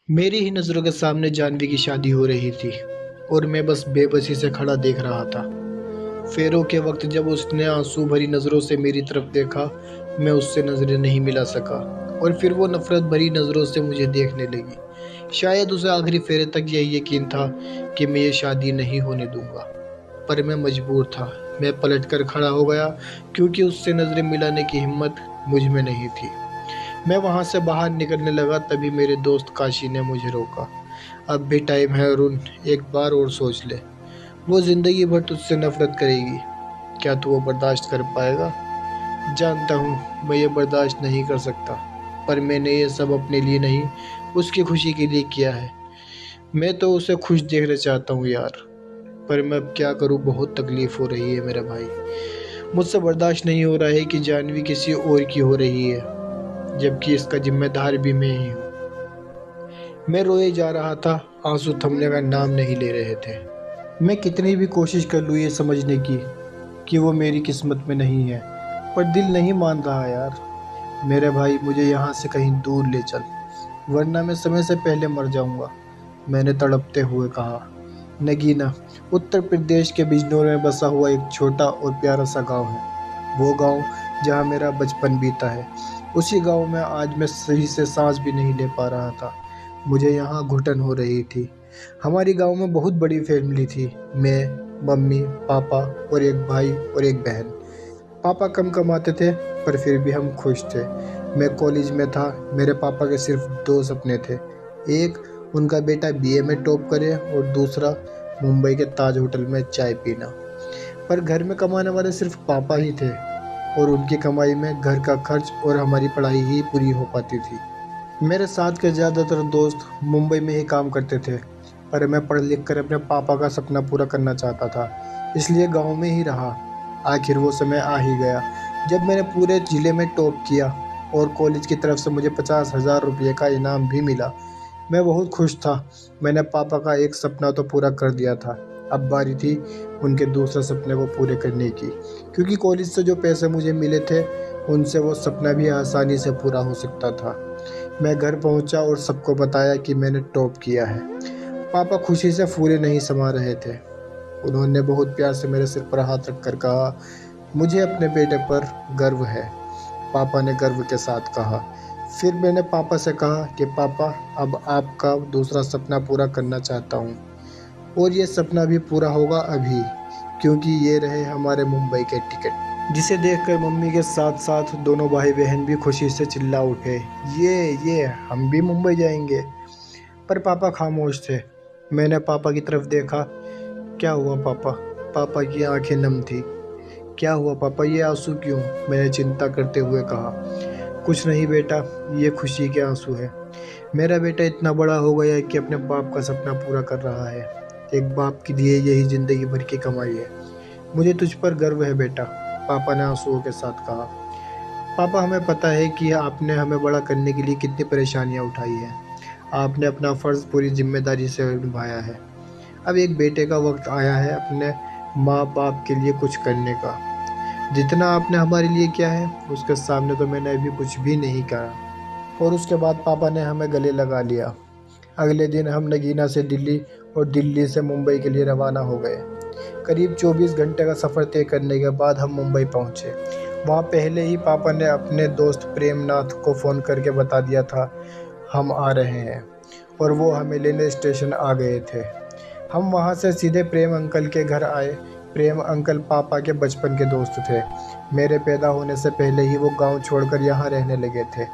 मेरी ही नज़रों के सामने जानवी की शादी हो रही थी और मैं बस बेबसी से खड़ा देख रहा था। फेरों के वक्त जब उसने आंसू भरी नज़रों से मेरी तरफ देखा, मैं उससे नज़रें नहीं मिला सका और फिर वो नफ़रत भरी नज़रों से मुझे देखने लगी। शायद उसे आखिरी फेरे तक यही यकीन था कि मैं ये शादी नहीं होने दूंगा, पर मैं मजबूर था। मैं पलट कर खड़ा हो गया क्योंकि उससे नज़रें मिलाने की हिम्मत मुझ में नहीं थी। मैं वहाँ से बाहर निकलने लगा तभी मेरे दोस्त काशी ने मुझे रोका। अब भी टाइम है अरुण, एक बार और सोच ले। वो ज़िंदगी भर तुझसे नफ़रत करेगी। क्या तू वो बर्दाश्त कर पाएगा? जानता हूँ मैं ये बर्दाश्त नहीं कर सकता, पर मैंने ये सब अपने लिए नहीं, उसकी खुशी के लिए किया है। मैं तो उसे खुश देखना चाहता हूँ यार, पर मैं अब क्या करूँ, बहुत तकलीफ़ हो रही है मेरा भाई। मुझसे बर्दाश्त नहीं हो रहा है कि जानवी किसी और की हो रही है, जबकि इसका ज़िम्मेदार भी मैं ही हूँ। मैं रोए जा रहा था, आंसू थमने का नाम नहीं ले रहे थे। मैं कितनी भी कोशिश कर लूँ ये समझने की कि वो मेरी किस्मत में नहीं है, पर दिल नहीं मान रहा यार। मेरे भाई, मुझे यहाँ से कहीं दूर ले चल, वरना मैं समय से पहले मर जाऊँगा, मैंने तड़पते हुए कहा। नगीना उत्तर प्रदेश के बिजनौर में बसा हुआ एक छोटा और प्यारा सा गांव है। वो गांव जहाँ मेरा बचपन बीता है। उसी गांव में आज मैं सही से सांस भी नहीं ले पा रहा था। मुझे यहाँ घुटन हो रही थी। हमारी गांव में बहुत बड़ी फैमिली थी। मैं, मम्मी, पापा और एक भाई और एक बहन। पापा कम कमाते थे, पर फिर भी हम खुश थे। मैं कॉलेज में था। मेरे पापा के सिर्फ दो सपने थे। एक, उनका बेटा बीए में टॉप करे और दूसरा मुंबई के ताज होटल में चाय पीना। पर घर में कमाने वाले सिर्फ पापा ही थे और उनकी कमाई में घर का खर्च और हमारी पढ़ाई ही पूरी हो पाती थी। मेरे साथ के ज़्यादातर दोस्त मुंबई में ही काम करते थे, पर मैं पढ़ लिख कर अपने पापा का सपना पूरा करना चाहता था, इसलिए गांव में ही रहा। आखिर वो समय आ ही गया जब मैंने पूरे ज़िले में टॉप किया और कॉलेज की तरफ से मुझे 50,000 रुपये का इनाम भी मिला। मैं बहुत खुश था। मैंने पापा का एक सपना तो पूरा कर दिया था। अब बारी थी उनके दूसरे सपने को पूरे करने की, क्योंकि कॉलेज से जो पैसे मुझे मिले थे उनसे वो सपना भी आसानी से पूरा हो सकता था। मैं घर पहुंचा और सबको बताया कि मैंने टॉप किया है। पापा खुशी से फूले नहीं समा रहे थे। उन्होंने बहुत प्यार से मेरे सिर पर हाथ रखकर कहा, मुझे अपने बेटे पर गर्व है। पापा ने गर्व के साथ कहा। फिर मैंने पापा से कहा कि पापा, अब आपका दूसरा सपना पूरा करना चाहता हूँ, और ये सपना भी पूरा होगा अभी, क्योंकि ये रहे हमारे मुंबई के टिकट। जिसे देखकर मम्मी के साथ साथ दोनों भाई बहन भी खुशी से चिल्ला उठे, ये हम भी मुंबई जाएंगे। पर पापा खामोश थे। मैंने पापा की तरफ देखा। क्या हुआ पापा? पापा की आंखें नम थी। क्या हुआ पापा, ये आंसू क्यों? मैंने चिंता करते हुए कहा। कुछ नहीं बेटा, ये खुशी के आंसू है। मेरा बेटा इतना बड़ा हो गया है कि अपने बाप का सपना पूरा कर रहा है। एक बाप के लिए यही जिंदगी भर की कमाई है। मुझे तुझ पर गर्व है बेटा, पापा ने आंसुओं के साथ कहा। पापा, हमें पता है कि आपने हमें बड़ा करने के लिए कितनी परेशानियां उठाई हैं। आपने अपना फ़र्ज़ पूरी जिम्मेदारी से निभाया है। अब एक बेटे का वक्त आया है अपने माँ बाप के लिए कुछ करने का। जितना आपने हमारे लिए किया है उसके सामने तो मैंने अभी कुछ भी नहीं कहा। और उसके बाद पापा ने हमें गले लगा लिया। अगले दिन हम नगीना से दिल्ली और दिल्ली से मुंबई के लिए रवाना हो गए। करीब 24 घंटे का सफ़र तय करने के बाद हम मुंबई पहुंचे। वहां पहले ही पापा ने अपने दोस्त प्रेमनाथ को फ़ोन करके बता दिया था हम आ रहे हैं, और वो हमें लेने स्टेशन आ गए थे। हम वहां से सीधे प्रेम अंकल के घर आए। प्रेम अंकल पापा के बचपन के दोस्त थे। मेरे पैदा होने से पहले ही वो गांव छोड़कर यहाँ रहने लगे थे।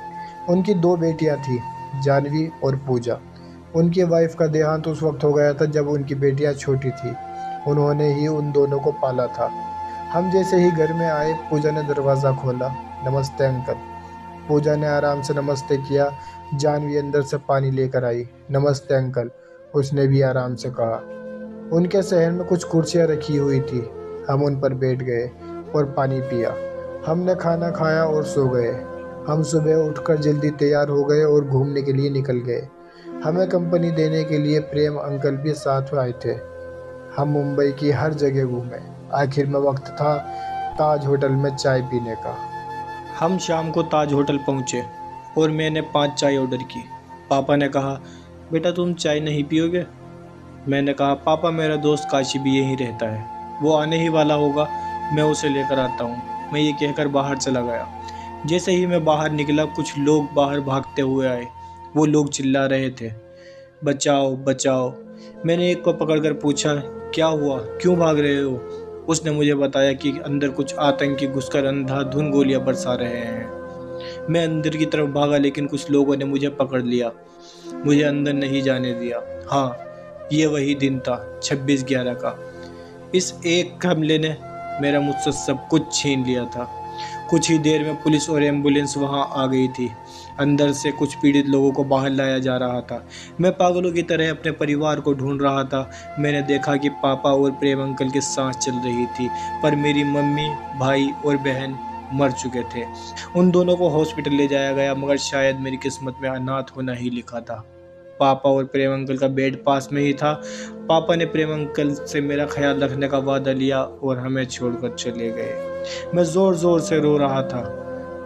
उनकी दो बेटियां थी, जानवी और पूजा। उनकी वाइफ का देहांत उस वक्त हो गया था जब उनकी बेटियां छोटी थी। उन्होंने ही उन दोनों को पाला था। हम जैसे ही घर में आए, पूजा ने दरवाज़ा खोला। नमस्ते अंकल। पूजा ने आराम से नमस्ते किया। जानवी अंदर से पानी लेकर आई। नमस्ते अंकल, उसने भी आराम से कहा। उनके शहर में कुछ कुर्सियां रखी हुई थी। हम उन पर बैठ गए और पानी पिया। हमने खाना खाया और सो गए। हम सुबह उठकर जल्दी तैयार हो गए और घूमने के लिए निकल गए। हमें कंपनी देने के लिए प्रेम अंकल भी साथ आए थे। हम मुंबई की हर जगह घूमे। आखिर में वक्त था ताज होटल में चाय पीने का। हम शाम को ताज होटल पहुंचे और मैंने 5 चाय ऑर्डर की। पापा ने कहा, बेटा तुम चाय नहीं पियोगे? मैंने कहा पापा मेरा दोस्त काशी भी यहीं रहता है, वो आने ही वाला होगा, मैं उसे लेकर आता हूँ। मैं ये कहकर बाहर चला गया। जैसे ही मैं बाहर निकला कुछ लोग बाहर भागते हुए आए। वो लोग चिल्ला रहे थे, बचाओ बचाओ। मैंने एक को पकड़कर पूछा, क्या हुआ, क्यों भाग रहे हो? उसने मुझे बताया कि अंदर कुछ आतंकी घुसकर अंधाधुंध गोलियां बरसा रहे हैं। मैं अंदर की तरफ भागा लेकिन कुछ लोगों ने मुझे पकड़ लिया, मुझे अंदर नहीं जाने दिया। हाँ, ये वही दिन था 26/11 का। इस एक हमले ने मेरा मुझसे सब कुछ छीन लिया था। कुछ ही देर में पुलिस और एम्बुलेंस वहां आ गई थी। अंदर से कुछ पीड़ित लोगों को बाहर लाया जा रहा था। मैं पागलों की तरह अपने परिवार को ढूंढ रहा था। मैंने देखा कि पापा और प्रेम अंकल की सांस चल रही थी, पर मेरी मम्मी, भाई और बहन मर चुके थे। उन दोनों को हॉस्पिटल ले जाया गया, मगर शायद मेरी किस्मत में अनाथ होना ही लिखा था। पापा और प्रेम अंकल का बेड पास में ही था। पापा ने प्रेम अंकल से मेरा ख्याल रखने का वादा लिया और हमें छोड़कर चले गए। मैं जोर जोर से रो रहा था,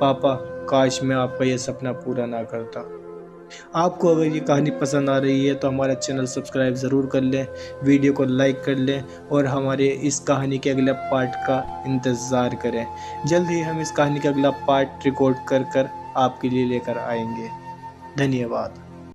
पापा काश मैं आपका ये सपना पूरा ना करता। आपको अगर ये कहानी पसंद आ रही है तो हमारा चैनल सब्सक्राइब ज़रूर कर लें, वीडियो को लाइक कर लें और हमारे इस कहानी के अगले पार्ट का इंतज़ार करें। जल्द ही हम इस कहानी का अगला पार्ट रिकॉर्ड कर आपके लिए लेकर आएंगे। धन्यवाद।